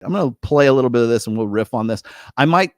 I'm going to play a little bit of this and we'll riff on this. I might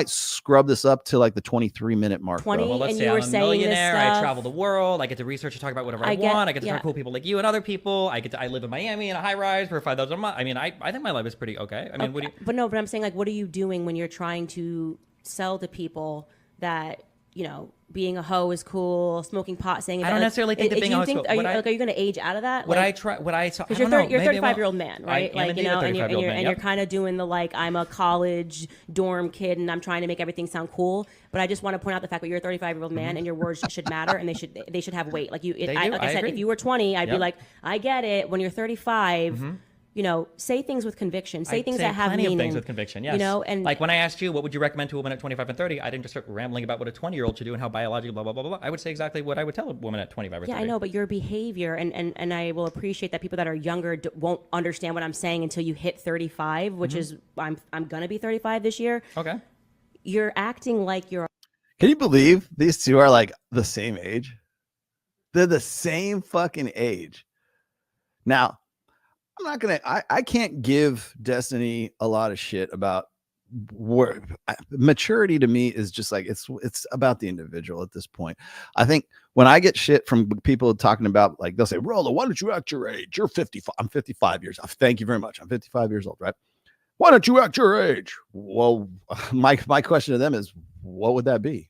scrub this up to like the 23-minute mark. 20, well, let's and say you were I'm a saying millionaire. this stuff. I travel the world. I get to research and talk about whatever I want. I get to talk to cool people like you and other people. I live in Miami in a high rise for $5,000 a month. I mean, I think my life is pretty okay. I mean, what do you? But I'm saying, like, what are you doing when you're trying to sell to people that, you know, being a hoe is cool, smoking pot, saying I don't necessarily think that being a hoe is cool. Are you going to age out of that? Because you're a 35-year-old man, right? Like, you know, and you're kind of doing the, like, I'm a college dorm kid and I'm trying to make everything sound cool. But I just want to point out the fact that you're a 35-year-old man and your words should matter and they should have weight. Like I said, if you were 20, I'd be like, I get it. When you're 35. You know, say things with conviction. Say things that have meaning. Plenty of things with conviction, yes. You know, and like when I asked you, what would you recommend to a woman at 25 and 30? I didn't just start rambling about what a 20-year-old should do and how biologically blah, blah, blah, blah. I would say exactly what I would tell a woman at 25 or 30. Yeah, I know, but your behavior, and I will appreciate that people that are younger won't understand what I'm saying until you hit 35, which is, I'm going to be 35 this year. Okay. You're acting like you're... Can you believe these two are like the same age? They're the same fucking age. Now, I'm not going to, I can't give Destiny a lot of shit about maturity. To me is just like, it's about the individual at this point. I think when I get shit from people talking about, like, they'll say, Rollo, why don't you act your age? You're 55. I'm 55 years. Thank you very much. I'm 55 years old, right? Why don't you act your age? Well, my question to them is, what would that be?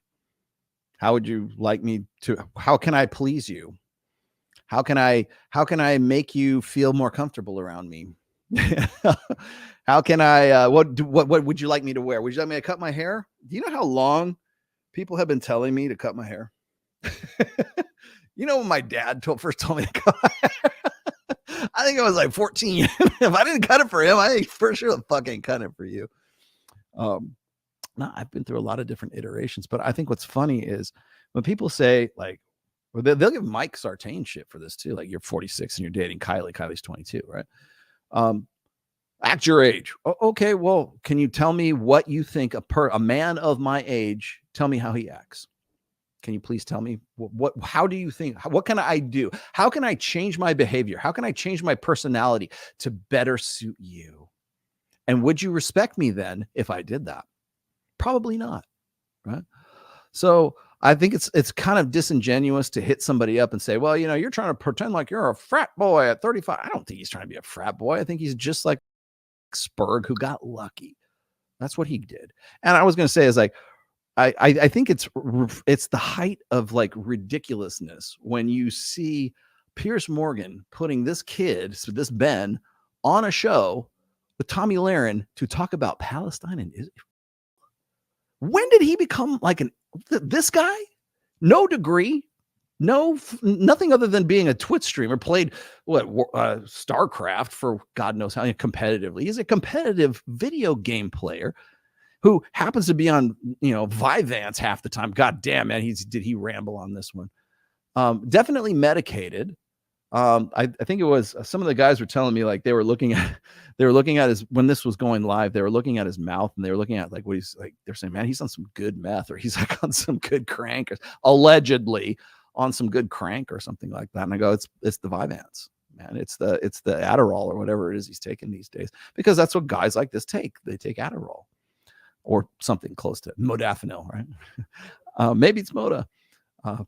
How would you like me to, how can I please you? How can I make you feel more comfortable around me? How can I, what would you like me to wear? Would you like me to cut my hair? Do you know how long people have been telling me to cut my hair? You know, when my dad first told me to cut my hair, I think I was like 14. If I didn't cut it for him, I think for sure the fuck ain't cut it for you. No, I've been through a lot of different iterations, but I think what's funny is when people say, like, well, they'll give Mike Sartain shit for this too. Like, you're 46 and you're dating Kylie. Kylie's 22, right? Act your age. Okay, well, can you tell me what you think a man of my age? Tell me how he acts. Can you please tell me how do you think? What can I do? How can I change my behavior? How can I change my personality to better suit you? And would you respect me then if I did that? Probably not, right? So I think it's kind of disingenuous to hit somebody up and say, well, you know, you're trying to pretend like you're a frat boy at 35. I don't think he's trying to be a frat boy. I think he's just like Spurg, who got lucky. That's what he did. And I was going to say is, like, I think it's the height of, like, ridiculousness when you see Piers Morgan putting this kid, so this Ben, on a show with Tommy Lahren to talk about Palestine and Israel. When did he become like this guy? No degree, nothing other than being a Twitch streamer, played StarCraft for God knows how competitively. He's a competitive video game player who happens to be on, you know, Vyvanse half the time. God damn, man, did he ramble on this one? Definitely medicated. I think it was some of the guys were telling me, like, they were looking at his, when this was going live, they were looking at his mouth and they were looking at, like, what he's like, they're saying, man, he's on some good meth, or he's like on some good crank, or allegedly on some good crank or something like that. And I go, it's the Vyvanse, man. It's the Adderall or whatever it is he's taking these days, because that's what guys like this take. They take Adderall or something close to modafinil, right? Maybe it's Moda.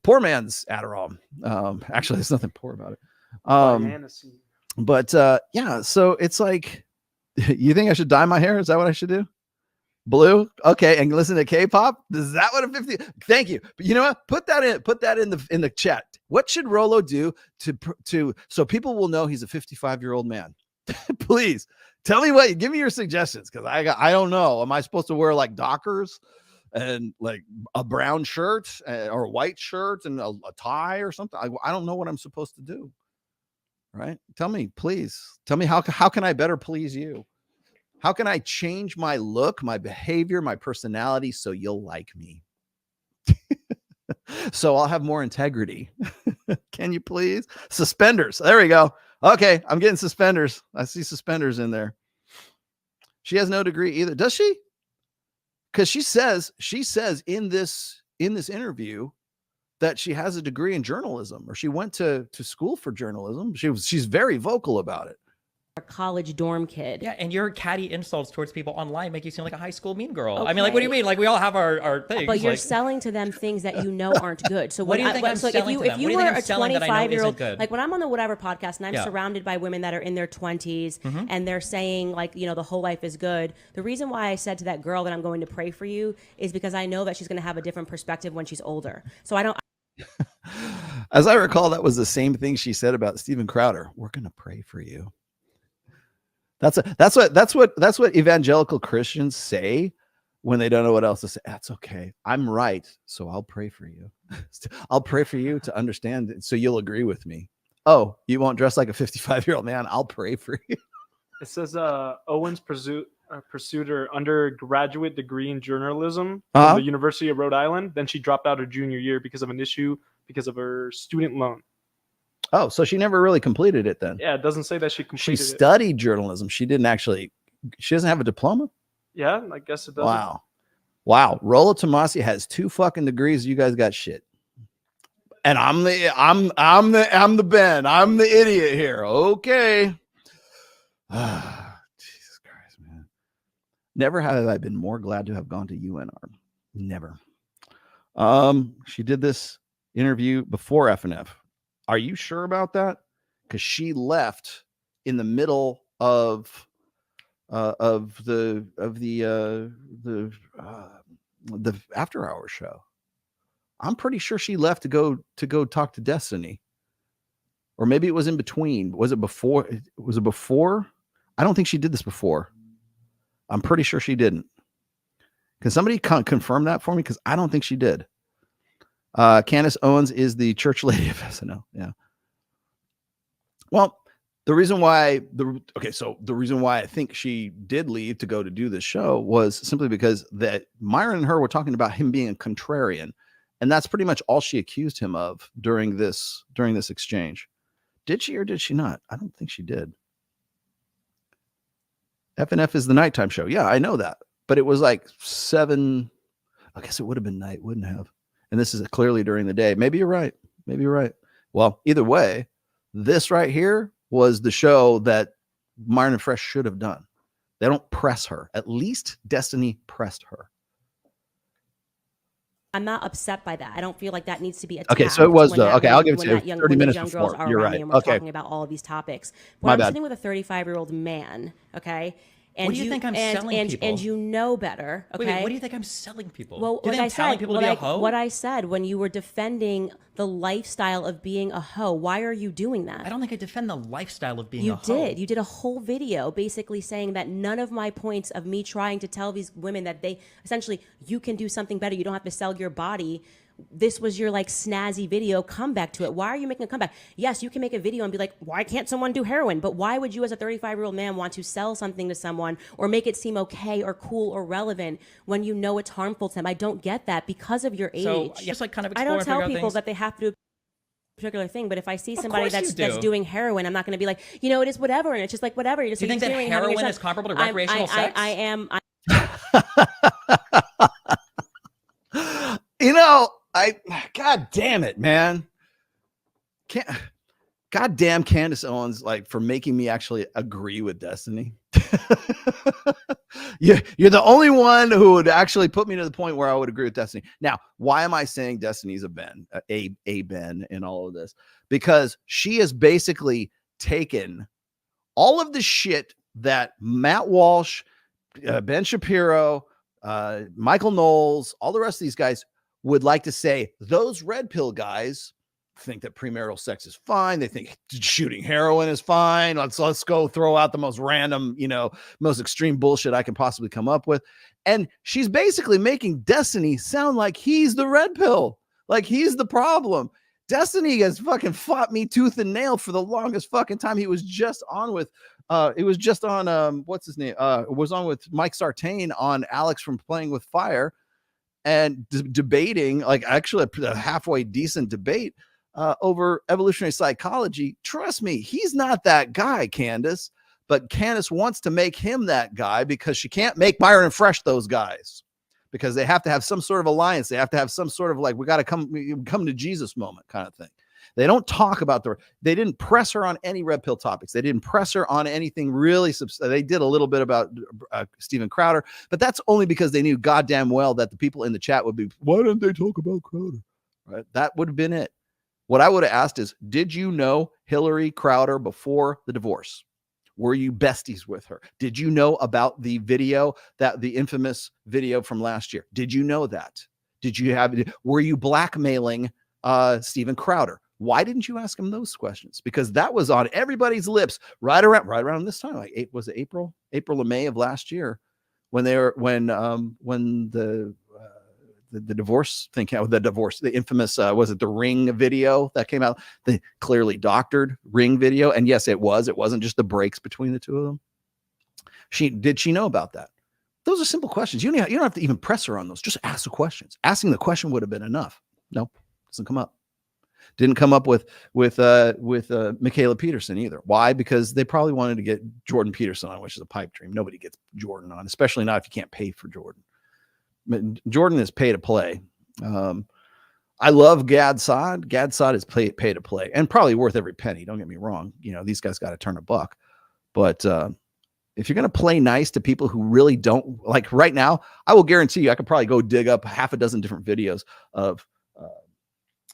Poor man's Adderall. Actually, there's nothing poor about it. But yeah, so it's like, you think I should dye my hair? Is that what I should do? Blue? Okay, and listen to K-pop? Is that what a 50? Thank you. But you know what? Put that in the chat. What should Rollo do to so people will know he's a 55-year-old man? Please tell me give me your suggestions, because I don't know. Am I supposed to wear, like, Dockers and, like, a brown shirt or a white shirt and a tie or something? I don't know what I'm supposed to do. Right? Tell me, please. Tell me how can I better please you? How can I change my look, my behavior, my personality so you'll like me? So I'll have more integrity. Can you please? Suspenders. There we go. Okay, I'm getting suspenders. I see suspenders in there. She has no degree either. Does she? Because she says in this interview that she has a degree in journalism, or she went to school for journalism. She's very vocal about it. a college dorm kid. Yeah, and your catty insults towards people online make you seem like a high school mean girl. Okay. I mean, like, what do you mean? Like, we all have our things. But you're like, selling to them things that you know aren't good. So what do you think I'm selling to them? If you What do you were think I'm a selling that I know 25-year-old, isn't good? like when I'm on the Whatever podcast and I'm surrounded by women that are in their 20s and they're saying like, you know, the whole life is good. The reason why I said to that girl that I'm going to pray for you is because I know that she's going to have a different perspective when she's older. So I don't. As I recall, that was the same thing she said about Steven Crowder. We're going to pray for you. That's what evangelical Christians say when they don't know what else to say. That's okay. I'm right. So I'll pray for you. I'll pray for you to understand it, so you'll agree with me. Oh, you won't dress like a 55-year-old man. I'll pray for you. It says Owens pursued her undergraduate degree in journalism from the University of Rhode Island. Then she dropped out her junior year because of an issue because of her student loan. Oh, so she never really completed it then? Yeah, it doesn't say that she completed it. She studied journalism. She didn't actually. She doesn't have a diploma? Yeah, I guess it does. Wow. Rollo Tomasi has 2 fucking degrees. You guys got shit. And I'm the Ben. I'm the idiot here. Okay. Jesus Christ, man. Never have I been more glad to have gone to UNR. Never. She did this interview before FNF. Are you sure about that? Because she left in the middle of the after hour show. I'm pretty sure she left to go talk to Destiny, or maybe it was in between. Was it before? Was it before? I don't think she did this before. I'm pretty sure she didn't. Can somebody confirm that for me? Because I don't think she did. Candace Owens is the church lady of SNL. Yeah. Well, the reason why I think she did leave to go to do this show was simply because that Myron and her were talking about him being a contrarian, and that's pretty much all she accused him of during this exchange. Did she or did she not? I don't think she did. FNF is the nighttime show. Yeah, I know that, but it was like 7. I guess it would have been night, wouldn't have. And this is clearly during the day. Maybe you're right. Well, either way, this right here was the show that Myron and Fresh should have done. They don't press her. At least Destiny pressed her. I'm not upset by that. I don't feel like that needs to be attacked. Okay, so it was though. Okay, I'll give it to you. 30 minutes young before. Girls are You're around right. me and we're talking about all of these topics. When I'm sitting with a 35-year-old man, okay. And what do you think I'm selling people? And you know better, okay? Wait, what do you think I'm selling people? Well, do you think I'm telling people to be a hoe? What I said when you were defending the lifestyle of being a hoe, why are you doing that? I don't think I defend the lifestyle of being a hoe. You did. You did a whole video basically saying that none of my points of me trying to tell these women that they essentially, you can do something better. You don't have to sell your body. This was your like snazzy video comeback to it. Why are you making a comeback? Yes, you can make a video and be like, why can't someone do heroin? But why would you as a 35-year-old man want to sell something to someone or make it seem okay or cool or relevant when you know it's harmful to them? I don't get that because of your age. So just like kind of I don't tell people that they have to do a particular thing, but if I see somebody that's doing heroin, I'm not going to be like, you know, it is whatever, and it's just like whatever. You're just do you think that heroin is comparable to recreational sex? I am. You know, God damn it, man. God damn Candace Owens, like, for making me actually agree with Destiny. You're the only one who would actually put me to the point where I would agree with Destiny. Now, why am I saying Destiny's a Ben, a Ben in all of this? Because she has basically taken all of the shit that Matt Walsh, Ben Shapiro, Michael Knowles, all the rest of these guys would like to say. Those red pill guys think that premarital sex is fine. They think shooting heroin is fine. Let's go throw out the most random, most extreme bullshit I can possibly come up with. And she's basically making Destiny sound like he's the red pill, like he's the problem. Destiny has fucking fought me tooth and nail for the longest fucking time. He was just on with what's his name? Was on with Mike Sartain on Alex from Playing with Fire, and debating, like, actually a halfway decent debate over evolutionary psychology. Trust me, he's not that guy, Candace, but Candace wants to make him that guy because she can't make Myron and Fresh those guys, because they have to have some sort of alliance. They have to have some sort of, like, we got to come to Jesus moment kind of thing. They don't talk about they didn't press her on any red pill topics. They didn't press her on anything really. They did a little bit about Steven Crowder, but that's only because they knew goddamn well that the people in the chat would be, why didn't they talk about Crowder? Right? That would have been it. What I would have asked is, did you know Hillary Crowder before the divorce? Were you besties with her? Did you know about the video, the infamous video from last year? Did you know that? Were you blackmailing Steven Crowder? Why didn't you ask him those questions? Because that was on everybody's lips right around this time. Like was it April or May of last year when the divorce thing came out, the infamous, was it the Ring video that came out, the clearly doctored Ring video? And yes, it wasn't just the breaks between the two of them. Did she know about that? Those are simple questions. You don't have to even press her on those. Just ask the questions. Asking the question would have been enough. Nope. Doesn't come up. Didn't come up with Michaela Peterson either. Why? Because they probably wanted to get Jordan Peterson on, which is a pipe dream. Nobody gets Jordan on, especially not if you can't pay for Jordan. Jordan is pay to play. I love Gad Saad. Gad Saad is pay to play and probably worth every penny. Don't get me wrong. These guys got to turn a buck. But if you're going to play nice to people who really don't, like right now, I will guarantee you I could probably go dig up half a dozen different videos of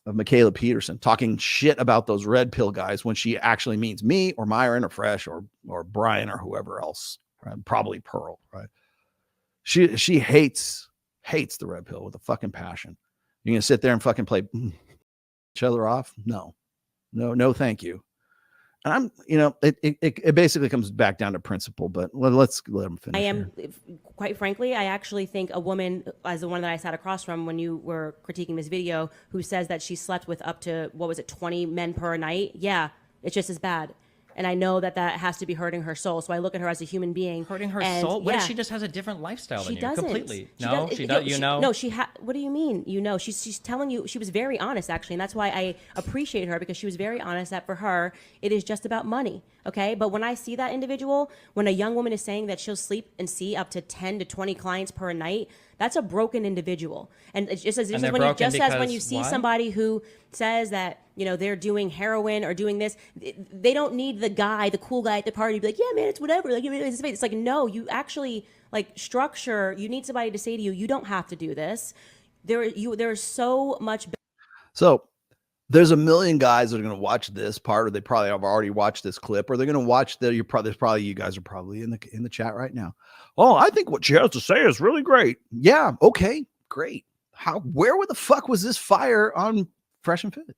Michaela Peterson talking shit about those red pill guys when she actually means me or Myron or Fresh or Brian or whoever else, right? Probably Pearl, right? She hates the red pill with a fucking passion. You're going to sit there and fucking play each other off? No, thank you. And it basically comes back down to principle, but let's let them finish. Quite frankly, I actually think a woman, as the one that I sat across from when you were critiquing this video, who says that she slept with up to, 20 men per night. Yeah, it's just as bad. And I know that has to be hurting her soul. So I look at her as a human being. Hurting her soul? What if she just has a different lifestyle than you? Doesn't. Completely. She does. No, what do you mean? She's telling you, she was very honest, actually. And that's why I appreciate her, because she was very honest that for her, it is just about money. Okay. But when I see that individual, when a young woman is saying that she'll sleep and see up to 10 to 20 clients per night, that's a broken individual. And it's just as when you see somebody who says that, they're doing heroin or doing this, they don't need the cool guy at the party to be like, yeah, man, it's whatever. Like, it's like, no, you actually structure. You need somebody to say to you, you don't have to do this. There's so much. So there's a million guys that are going to watch this part, or they probably have already watched this clip, or they're going to watch you guys are probably in the chat right now. Oh, I think what she has to say is really great. Yeah. Okay, great. Where the fuck was this fire on Fresh and Fit?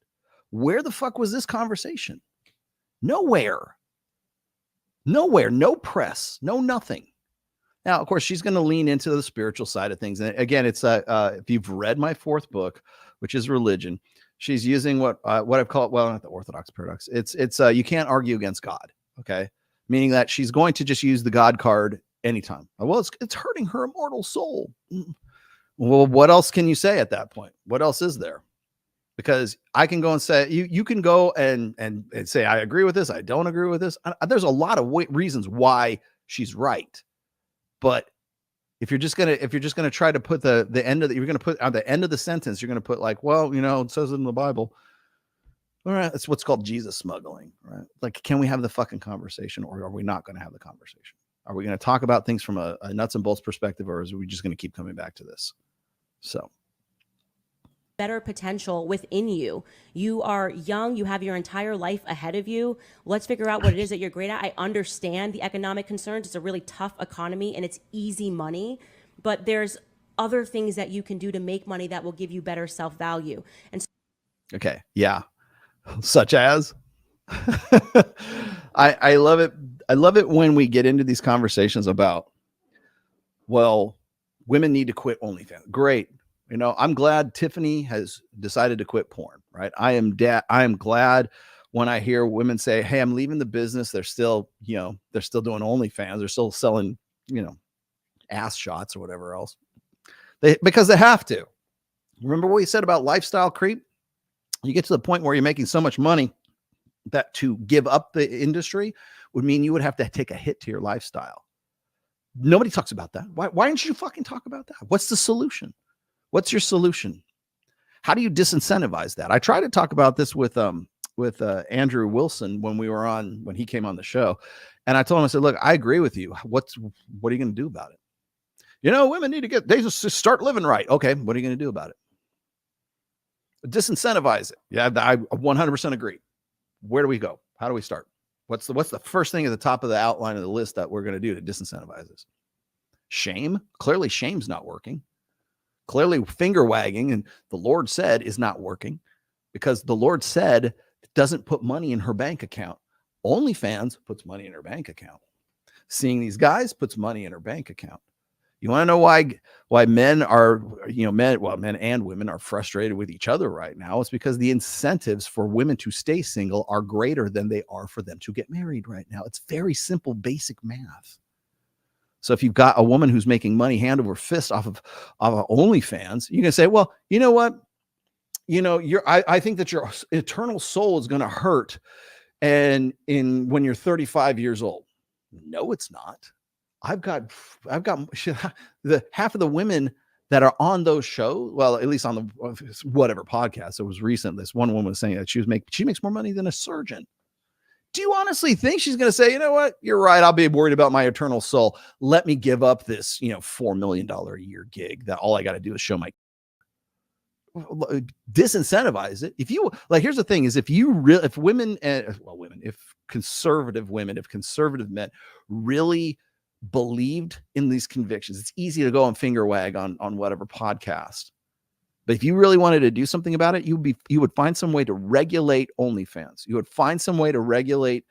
Where the fuck was this conversation? Nowhere. No press, no nothing. Now, of course, she's going to lean into the spiritual side of things. And again, it's if you've read my fourth book, which is Religion, she's using what I've called, well, not the Orthodox paradox. It's you can't argue against God. Okay. Meaning that she's going to just use the God card anytime. Well, it's hurting her immortal soul. Well, what else can you say at that point? What else is there? Because I can go and say, you can go and say, I agree with this. I don't agree with this. There's a lot of reasons why she's right. But if you're just gonna try to put the end of you're gonna put on the end of the sentence, you're gonna put like, well, it says it in the Bible. All right, that's what's called Jesus smuggling, right? Like, can we have the fucking conversation, or are we not going to have the conversation? Are we going to talk about things from a nuts and bolts perspective, or is we just going to keep coming back to this? So. Better potential within you. You are young. You have your entire life ahead of you. Let's figure out what it is that you're great at. I understand the economic concerns. It's a really tough economy and it's easy money, but there's other things that you can do to make money that will give you better self-value. And so okay. Yeah. Such as I love it. I love it when we get into these conversations about, well, women need to quit OnlyFans. Great. I'm glad Tiffany has decided to quit porn, right? I am glad when I hear women say, hey, I'm leaving the business. They're still doing OnlyFans. They're still selling, ass shots or whatever else. Because they have to. Remember what we said about lifestyle creep? You get to the point where you're making so much money that to give up the industry would mean you would have to take a hit to your lifestyle. Nobody talks about that. Why don't you fucking talk about that? What's the solution? What's your solution? How do you disincentivize that? I try to talk about this with Andrew Wilson when he came on the show, and I told him, I said, look, I agree with you. What are you going to do about it? Women they just start living right. Okay, what are you going to do about it? Disincentivize it. Yeah, I 100% agree. Where do we go? How do we start? What's the first thing at the top of the outline of the list that we're going to do to disincentivize this? Shame. Clearly, shame's not working. Clearly, finger wagging, and the Lord said, is not working, because the Lord said it doesn't put money in her bank account. OnlyFans puts money in her bank account. Seeing these guys puts money in her bank account. You want to know why men are, men and women are frustrated with each other right now? It's because the incentives for women to stay single are greater than they are for them to get married right now. It's very simple, basic math. So if you've got a woman who's making money hand over fist off of OnlyFans, you can say, well, you know what? I think that your eternal soul is going to hurt when you're 35 years old. No, it's not. I've got the half of the women that are on those shows. Well, at least on the whatever podcast. It was recent. This one woman was saying that she makes more money than a surgeon. Do you honestly think she's going to say, you know what? You're right. I'll be worried about my eternal soul. Let me give up this, $4 million a year gig that all I got to do is show my. Disincentivize it. If you here's the thing: is if conservative women, if conservative men really believed in these convictions, it's easy to go and finger wag on whatever podcast. But if you really wanted to do something about it, you would find some way to regulate OnlyFans. You would find some way to regulate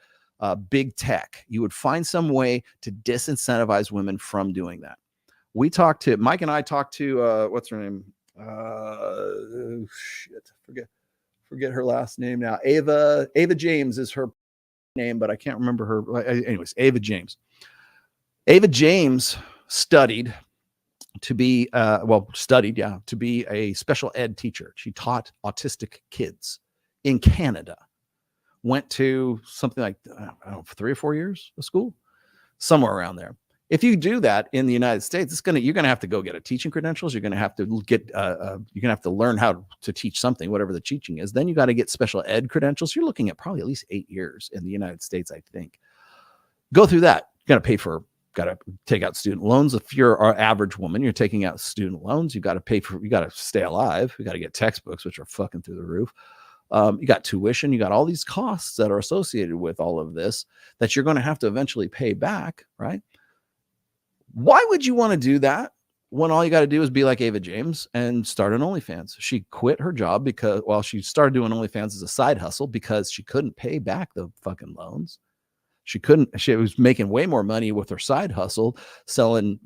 big tech. You would find some way to disincentivize women from doing that. Mike and I talked to what's her name? Forget her last name now. Ava James is her name, but I can't remember her. Anyways, Ava James. Ava James studied to be a special ed teacher. She taught autistic kids in Canada. Went to something like 3 or 4 years of school, somewhere around there. If you do that in the United States, you're going to have to go get a teaching credentials. You're going to have to learn how to teach something, whatever the teaching is. Then you got to get special ed credentials. You're looking at probably at least 8 years in the United States, I think. Go through that. You got to take out student loans. If you're an average woman, you're taking out student loans. You got to stay alive. You got to get textbooks, which are fucking through the roof. You got tuition. You got all these costs that are associated with all of this that you're going to have to eventually pay back, right? Why would you want to do that when all you got to do is be like Ava James and start an OnlyFans? She quit her job she started doing OnlyFans as a side hustle because she couldn't pay back the fucking loans. She was making way more money with her side hustle, selling,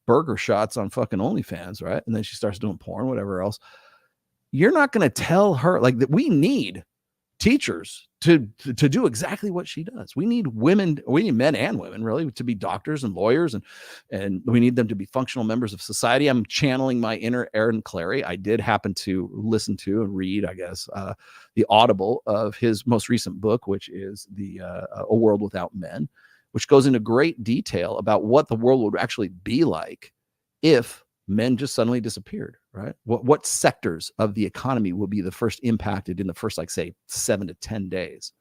burger shots on fucking OnlyFans, right? And then she starts doing porn, whatever else. You're not going to tell her that we need teachers to do exactly what she does. We need men and women really to be doctors and lawyers, and we need them to be functional members of society. I'm channeling my inner Aaron Clary. I did happen to listen to and read, I guess, the Audible of his most recent book, which is A World Without Men, which goes into great detail about what the world would actually be like if men just suddenly disappeared, right? What sectors of the economy will be the first impacted in the first, 7 to 10 days?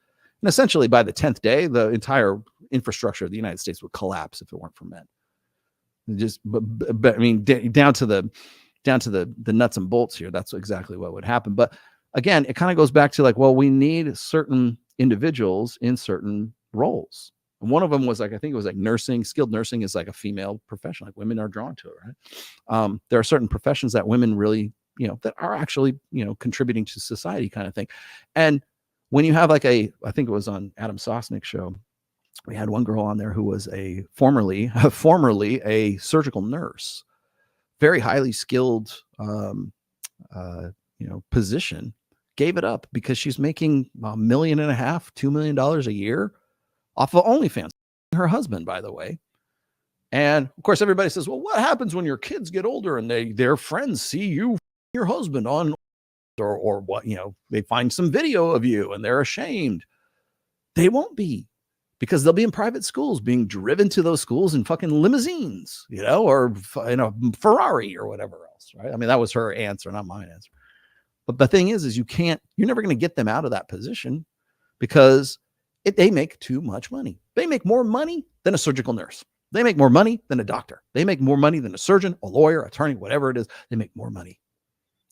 And essentially by the 10th day, the entire infrastructure of the United States would collapse if it weren't for men. But I mean, down to the nuts and bolts here, that's exactly what would happen. But again, it kind of goes back to we need certain individuals in certain roles. And one of them was I think it was nursing. Skilled nursing is a female profession. Women are drawn to it, right? There are certain professions that women really, that are actually, contributing to society kind of thing. And when you have I think it was on Adam Sosnick's show, we had one girl on there who was formerly a surgical nurse, very highly skilled, position, gave it up because she's making $1.5 million, $2 million a year off of OnlyFans. Her husband, by the way. And of course, everybody says, well, what happens when your kids get older and their friends see your husband on, or what, they find some video of you and they're ashamed. They won't be, because they'll be in private schools being driven to those schools in fucking limousines, or in a Ferrari or whatever else, right? I mean, that was her answer, not mine answer. But the thing is you're never going to get them out of that position because they make too much money. They make more money than a surgical nurse. They make more money than a doctor. They make more money than a surgeon, a lawyer, attorney, whatever it is. They make more money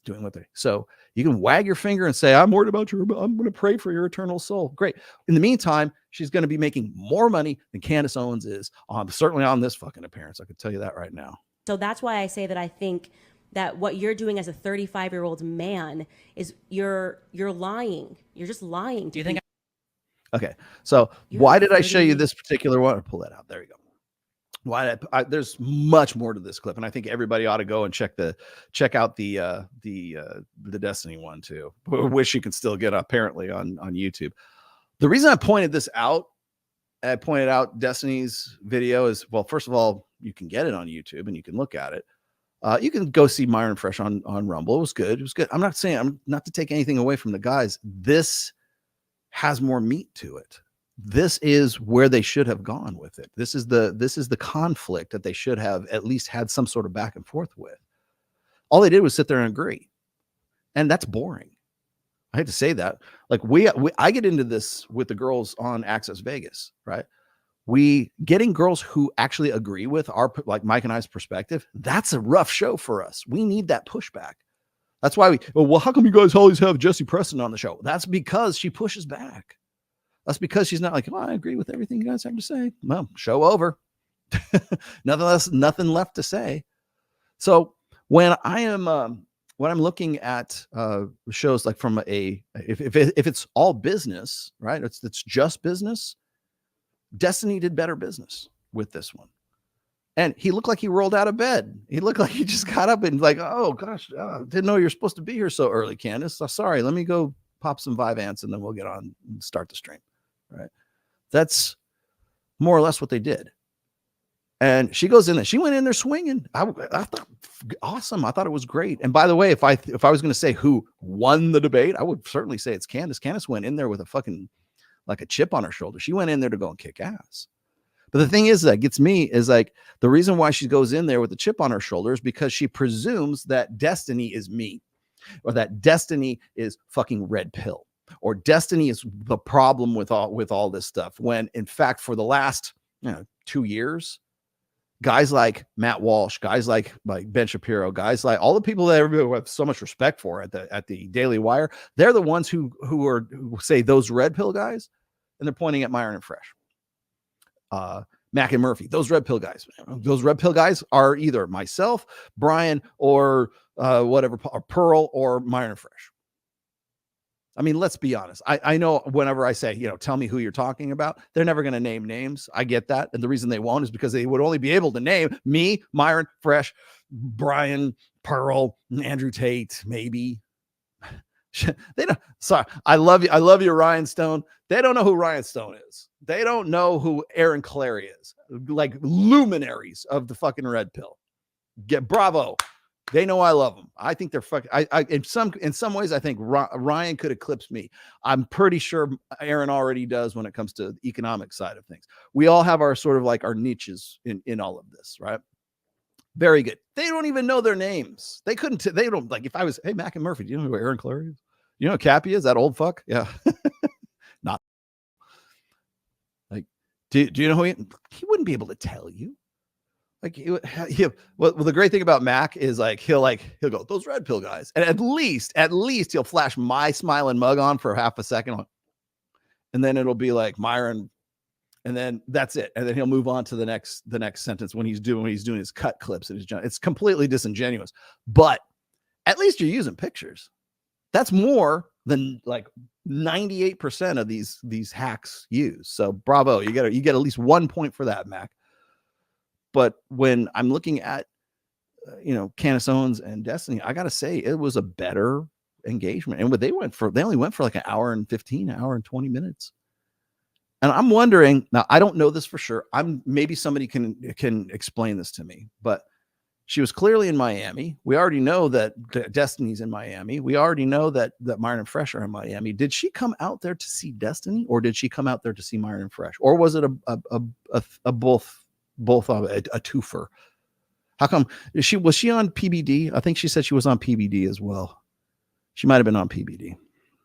doing what they. So you can wag your finger and say, I'm worried about I'm going to pray for your eternal soul. Great. In the meantime, she's going to be making more money than Candace Owens is certainly on this fucking appearance. I can tell you that right now. So that's why I say that I think that what you're doing as a 35-year-old man is you're lying. You're just lying. Do you think? Okay. So why did I show you this particular one? I'll pull that out. There you go. There's much more to this clip, and I think everybody ought to go and check out the Destiny one too. Wish you could still get apparently on YouTube. The reason I pointed out Destiny's video is, well, first of all, you can get it on YouTube and you can look at it. You can go see Myron Fresh on Rumble. It was good. I'm not to take anything away from the guys. This has more meat to it. This is where they should have gone with it. This is the conflict that they should have at least had some sort of back and forth with. All they did was sit there and agree. And that's boring. I hate to say that. Like I get into this with the girls on Access Vegas, right? Getting girls who actually agree with like Mike and I's perspective. That's a rough show for us. We need that pushback. That's why how come you guys always have Jesse Preston on the show? That's because she pushes back. That's because she's not like, oh, I agree with everything you guys have to say. Well, show over. Nothing left to say. So when I'm looking at shows like from if it's all business, right? It's just business. Destiny did better business with this one. And he looked like he rolled out of bed. He looked like he just got up and like, oh gosh, didn't know you're supposed to be here so early, Candace. Sorry, let me go pop some Vyvanse and then we'll get on and start the stream. Right. That's more or less what they did. And she goes in there. She went in there swinging. I thought awesome. I thought it was great. And by the way, if I was going to say who won the debate, I would certainly say it's Candace. Candace went in there with a fucking like a chip on her shoulder. She went in there to go and kick ass. But the thing is that gets me is like the reason why she goes in there with a chip on her shoulder is because she presumes that Destiny is me, or that Destiny is fucking red pill, or Destiny is the problem with all this stuff. When in fact, for the last 2 years, guys like Matt Walsh, guys like Ben Shapiro, guys like all the people that everybody have so much respect for at the Daily Wire, they're the ones who say those red pill guys, and they're pointing at Myron and Fresh. Mac and Murphy, those red pill guys. Those red pill guys are either myself, Brian, or whatever, or Pearl, or Myron and Fresh. I mean, let's be honest. I know whenever I say, tell me who you're talking about, they're never going to name names. I get that. And the reason they won't is because they would only be able to name me, Myron, Fresh, Brian, Pearl, Andrew Tate, maybe. They don't. Sorry. I love you. I love you, Ryan Stone. They don't know who Ryan Stone is. They don't know who Aaron Clary is. Like luminaries of the fucking red pill. Bravo. They know I love them. I think they're fucking. In some ways, I think Ryan could eclipse me. I'm pretty sure Aaron already does when it comes to the economic side of things. We all have our sort of like our niches in all of this, right? Very good. They don't even know their names. They couldn't. They don't like. If I was, hey, Mac and Murphy, do you know who Aaron Clary is? You know who Cappy is? That old fuck? Yeah. Not like. Do you know who he wouldn't be able to tell you? Like well, the great thing about Mac is like he'll go those red pill guys, and at least he'll flash my smiling mug on for half a second, and then it'll be like Myron, and then that's it, and then he'll move on to the next sentence when he's doing his cut clips and it's completely disingenuous, but at least you're using pictures. That's more than like 98% of these hacks use. So bravo, you get at least 1 point for that, Mac. But when I'm looking at, Candace Owens and Destiny, I got to say it was a better engagement. And they only went for like an hour and 20 minutes. And I'm wondering, now I don't know this for sure. Maybe somebody can explain this to me, but she was clearly in Miami. We already know that Destiny's in Miami. We already know that Myron and Fresh are in Miami. Did she come out there to see Destiny, or did she come out there to see Myron and Fresh? Or was it a both of a twofer? How come was she on PBD? I think she said she was on PBD as well. She might have been on PBD.